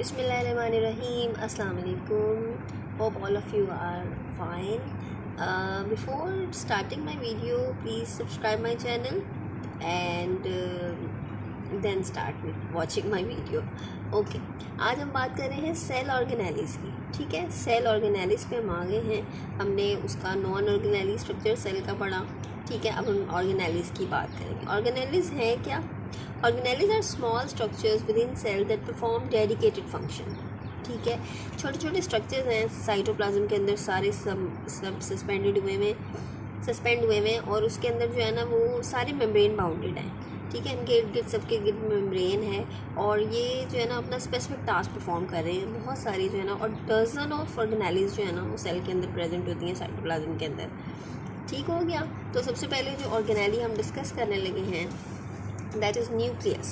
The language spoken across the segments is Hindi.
Bismillahirrahmanirrahim. Assalamu alaikum. Hope all of you are fine. Before starting my video, please subscribe my channel and then start with watching my video. Okay आज हम बात कर रहे हैं सेल ऑर्गेनेलिस की. ठीक है, सेल ऑर्गेनेलिस पे हम आ गए हैं. हमने उसका नॉन ऑर्गेनेली स्ट्रक्चर सेल का पढ़ा. ठीक है, अब हम ऑर्गेनेलिस की बात करेंगे. ऑर्गेनेलिस है क्या? Organelles are small structures within cell that perform dedicated function. ठीक है, छोटे छोटे स्ट्रक्चर्स हैं साइटोप्लाज्म के अंदर, सारे सब सस्पेंड हुए हैं और उसके अंदर जो है ना वो सारे मेम्ब्रेन बाउंडेड हैं. ठीक है, इनके इर्द गिर्द सबके गिर्द मेम्ब्रेन है और ये जो है ना अपना स्पेसिफिक टास्क परफॉर्म कर रहे हैं. बहुत सारी जो है ना, और डजन ऑफ ऑर्गेनेलिस जो है ना वो सेल के अंदर प्रेजेंट होती हैं साइटोप्लाज्म के अंदर. ठीक हो गया. तो सबसे पहले जो ऑर्गेनेली हम डिस्कस करने लगे हैं दैट इज़ न्यूक्लियस.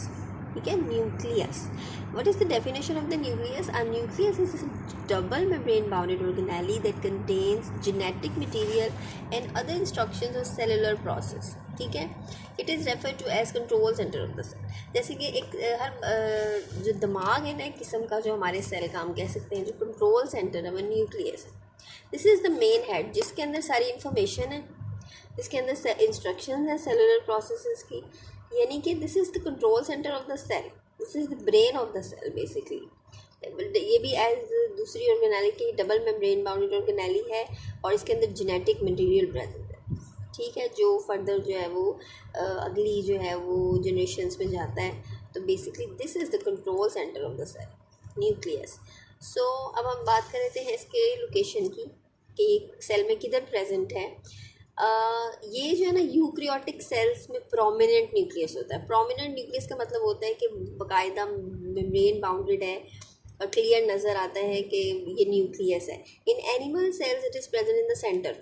ठीक है, nucleus. What is the definition of the nucleus? A nucleus is double membrane bounded organelle that contains genetic material and other instructions of cellular process. ठीक है, it is refer to as control centre of the cell. जैसे कि एक हर जो दिमाग है ना एक किस्म का, जो हमारे सेल का हम कह सकते हैं जो कंट्रोल सेंटर है वो न्यूक्लियस है. This is the main head जिसके अंदर सारी इंफॉर्मेशन है, इसके अंदर इंस्ट्रक्शन है सेलुलर प्रोसेसेस की. यानी कि this is the control centre of the cell, this is the brain of the cell basically. ये भी एज दूसरी ऑर्गेनेली की डबल मेम्ब्रेन बाउंडेड ऑर्गेनेली है और इसके अंदर जेनेटिक मटेरियल प्रेजेंट है. ठीक है, जो फर्दर जो है वो अगली जो है वो जनरेशन्स में जाता है. तो basically this is the control centre of the cell, nucleus. So अब हम बात कर रहे थे इसके लोकेशन की कि सेल में किधर प्रेजेंट है. ये जो है ना यूक्रियोटिक सेल्स में प्रोमिनेंट न्यूक्लियस होता है. प्रोमिनेंट न्यूक्लियस का मतलब होता है कि बाकायदा मेम्ब्रेन बाउंडेड है और क्लियर नज़र आता है कि ये न्यूक्लियस है. In animal cells it is present in the centre.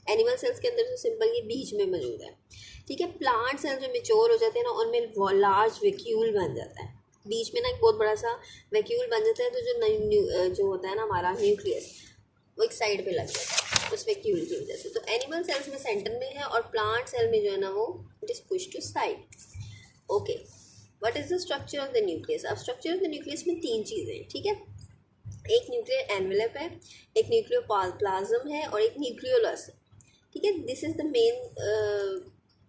Animal cells के अंदर तो सिंपल ये बीच में मौजूद है. ठीक है, प्लांट सेल्स जो मेच्योर हो जाते हैं ना उनमें लार्ज वैक्यूल बन जाता है. बीच में ना एक बहुत बड़ा सा वैक्यूल बन जाता है. तो जो होता है ना हमारा न्यूक्लियस वो एक साइड पे लग जाता है उस वैक्यूल की वजह से. तो एनिमल सेल्स में सेंटर में है और प्लांट सेल में जो है ना वो it is push to side. Okay, what is the structure of the nucleus? अब स्ट्रक्चर ऑफ द न्यूक्लियस में तीन चीज़ें हैं. ठीक है, एक न्यूक्लियर एनवेलप है, एक न्यूक्लियोप्लाज्म है और एक न्यूक्लियोलस है. ठीक है, this is the main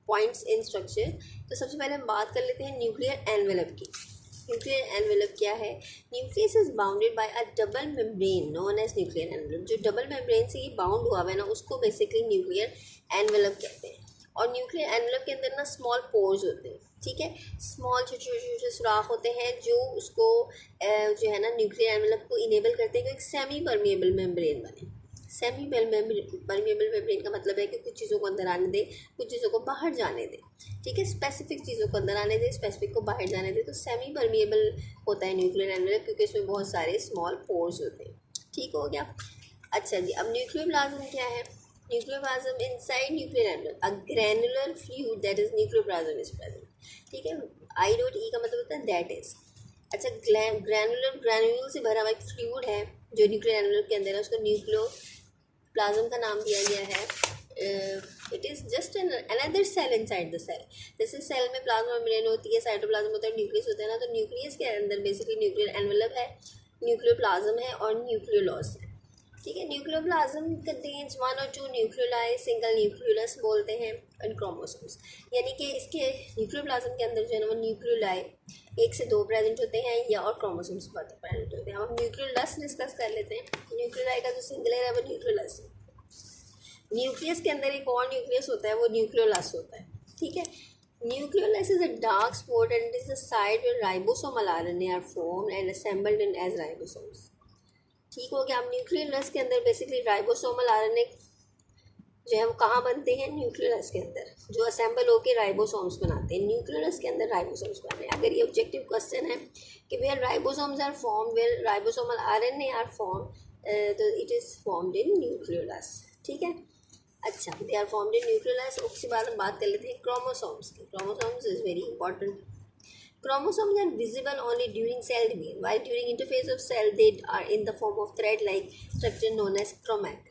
points in structure. तो सबसे पहले हम बात कर लेते हैं न्यूक्लियर एनवेलप की. न्यूक्लियर एनवेलप क्या है? Nucleus is bounded by a double membrane known as nuclear envelope. जो डबल मेम्ब्रेन से ये बाउंड हुआ है ना उसको बेसिकली न्यूक्लियर एनवेलप कहते हैं. और न्यूक्लियर एनवेलप के अंदर ना स्मॉल पोर्स होते हैं. ठीक है, स्मॉल छोटे छोटे सुराख होते हैं जो उसको जो है ना न्यूक्लियर एनवेलप को इनेबल करते हैं कि एक सेमी परमिएबल मेम्ब्रेन बने. सेमी परमिएबल मेम्ब्रेन का मतलब है कि कुछ चीज़ों को अंदर आने दे, कुछ चीज़ों को बाहर जाने दे. ठीक है, स्पेसिफिक चीज़ों को अंदर आने दे, स्पेसिफिक को बाहर जाने दे. तो सेमी परमिएबल होता है न्यूक्लियर एनवेलप क्योंकि इसमें बहुत सारे स्मॉल पोर्स होते हैं. ठीक हो गया. अच्छा जी, अब न्यूक्लियोप्लाज्म क्या है? Nucleoplasm inside nuclear envelope a granular fluid that is nucleoplasm is present. ठीक है, आई डॉट ई का मतलब होता है दैट इज. अच्छा, ग्रैनुल से भरा हुआ एक फ्लूइड है जो न्यूक्लियर एनवेलप के अंदर है, उसको न्यूक्लियोप्लाज्म का नाम दिया गया है. It is just another cell inside the cell. जैसे सेल में प्लाज्मा मेम्ब्रेन होती है, साइटोप्लाज्म होता है, न्यूक्लियस होता है ना. तो न्यूक्लियस के अंदर बेसिकली न्यूक्लियर एनवेलप है, न्यूक्लियोप्लाज्म है और न्यूक्लियोलस है. ठीक है, न्यूक्लियोप्लाज्म कंटेन्स वन और टू न्यूक्लियोलाई, सिंगल न्यूक्लियोलस बोलते हैं, एंड क्रोमोसोम्स. यानी कि इसके न्यूक्लियोप्लाज्म के अंदर जो है ना वो न्यूक्लियोलाई 1 से 2 प्रेजेंट होते हैं या और क्रोमोसोम्स प्रेजेंट होते हैं. हम न्यूक्लियोलस डिस्कस कर लेते हैं. न्यूक्लियोलाई का जो सिंगुलर है वो न्यूक्लियोलस है. न्यूक्लियस के अंदर एक और न्यूक्लियस होता है वो न्यूक्लियोलस होता है. ठीक है, nucleolus is a dark spot and it is the site where ribosomal RNA are formed and assembled in as ribosomes. ठीक हो गया. अब न्यूक्लियोलस के अंदर बेसिकली राइबोसोमल आरएनए जो है वो कहाँ बनते हैं? न्यूक्लियोलस के अंदर, जो असेंबल होकर राइबोसोम्स बनाते हैं. न्यूक्लियोलस के अंदर राइबोसोम्स बन रहे हैं. अगर ये ऑब्जेक्टिव क्वेश्चन है कि where ribosomes are form, where ribosomal RNA are form, तो it is formed in nucleolus. ठीक है, अच्छा, they are formed in nucleolus. उसके बाद हम बात कर लेते हैं क्रोमोसोम्स की. Chromosomes is very important. Chromosomes are visible only during cell division, while during interphase of cell they are in the form of thread-like structure known as chromat.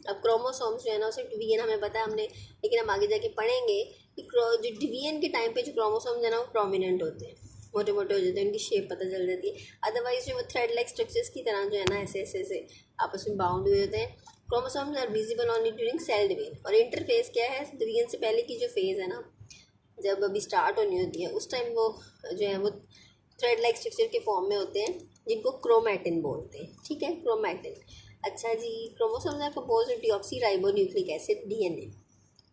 अब क्रोमोसोम्स जो है ना उसे डिवीजन हमें पता है हमने, लेकिन हम आगे जाके पढ़ेंगे कि जो डिवीजन के टाइम पे जो क्रोमोसोम्स है ना वो प्रोमिनेंट होते हैं. मोटे मोटे हो जाते हैं, उनकी शेप पता चल जाती है। अदरवाइज जो वो थ्रेड लाइक स्ट्रक्चर्स की तरह जो है ना ऐसे ऐसे ऐसे आपस में बाउंड हुए होते हैं। Chromosomes are visible only during cell division. और इंटरफेस क्या है, डिवीजन से पहले की जो फेज़ है ना, जब अभी स्टार्ट होनी होती है उस टाइम वो जो है वो थ्रेड लाइक स्ट्रक्चर के फॉर्म में होते हैं, जिनको क्रोमैटिन बोलते हैं। ठीक है, क्रोमैटिन। अच्छा जी, chromosomes are composed of deoxyribonucleic acid, DNA.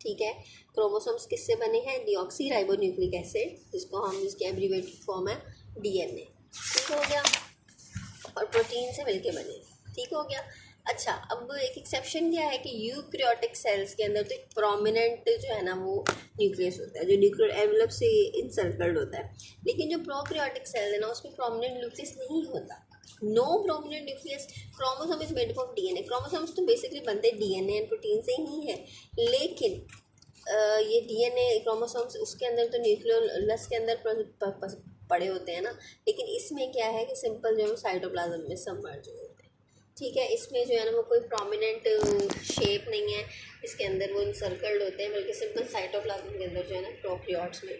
ठीक है, क्रोमोसोम्स किससे बने हैं, डीऑक्सीराइबोन्यूक्लिक एसिड, जिसको हम इसकी एब्रीवेटेड फॉर्म है डीएनए। ठीक हो गया, और प्रोटीन से मिलके बने। ठीक हो गया। अच्छा, अब एक एक्सेप्शन क्या है कि यूकैरियोटिक सेल्स के अंदर तो एक प्रोमिनेंट जो है ना वो न्यूक्लियस होता है, जो न्यूक्लियर एनवेलप से इंसर्कल्ड होता है। लेकिन जो प्रोकैरियोटिक सेल है ना उसमें प्रोमिनेंट न्यूक्लियस नहीं होता, no prominent nucleus. Chromosome is made up of DNA. Chromosomes तो बेसिकली बनते डीएनए एंड प्रोटीन से ही है, लेकिन ये डीएनए क्रोमोसोम्स उसके अंदर तो न्यूक्लियोलस के अंदर पड़े होते हैं ना, लेकिन इसमें क्या है कि सिंपल जो है साइटोप्लाज्म में सबमर्ज होते हैं। ठीक है, इसमें जो है ना वो कोई प्रोमिनेंट शेप नहीं है, इसके अंदर वो इंसर्कल्ड होते हैं, बल्कि सिंपल साइटोप्लाज्म के अंदर जो है ना प्रोकैरियोट्स में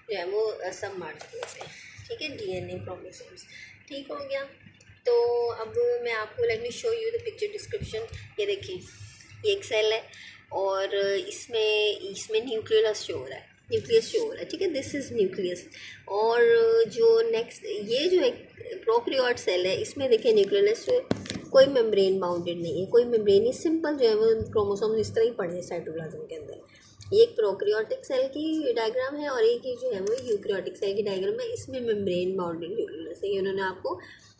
जो है वो सबमर्ज होते हैं। ठीक है, डीएनए क्रोमोसोम्स। ठीक हो गया। तो अब मैं आपको let me show you the picture description. ये देखिए, ये एक सेल है और इसमें न्यूक्लियस शो हो रहा है, न्यूक्लियस शो हो रहा है। ठीक है, दिस इज़ न्यूक्लियस। और जो नेक्स्ट ये जो एक प्रोकैरियोट सेल है, इसमें देखिए न्यूक्लियस कोई मेम्ब्रेन बाउंडेड नहीं है, कोई मेम्ब्रेन, ये सिंपल जो है वो क्रोमोसोम इस तरह ही पड़े हैं साइटोप्लाज्म के अंदर। ये एक प्रोकैरियोटिक सेल की डायग्राम है और एक ही जो है वो यूकैरियोटिक सेल की डायग्राम है। इसमें मेम्ब्रेन बाउंडेड न्यूक्लियस है, ये उन्होंने आपको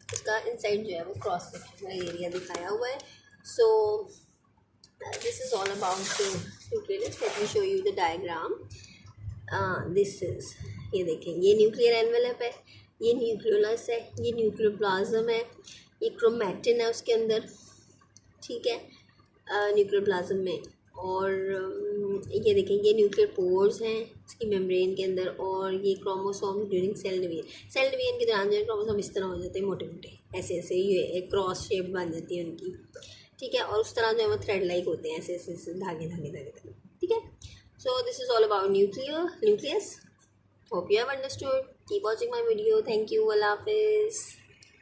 इसका इनसाइड जो है वो क्रॉस सेक्शन एरिया दिखाया हुआ है। सो this is all about the nucleus. Let me show you the diagram. This is, ये देखें, ये न्यूक्लियर एनवेलप है, ये न्यूक्लियोलस है, ये न्यूक्लियोप्लाज्म है, ये क्रोमैटिन है उसके अंदर। ठीक है, न्यूक्लियोप्लाज्म में। और ये देखें, ये न्यूक्लियर पोर्स हैं इसकी मेम्ब्रेन के अंदर, और ये chromosome during cell division. Cell division के दौरान जो है क्रोमोसोम इस तरह हो जाते हैं, मोटे मोटे ऐसे ऐसे, ये एक क्रॉस शेप बन जाती है उनकी। ठीक है, और उस तरह जो है वो थ्रेड लाइक होते हैं, ऐसे ऐसे धागे धागे धागे धागे। ठीक है, so this is all about nucleus. Hope you have understood. Keep watching my video. Thank you. अल्लाह हाफिज़।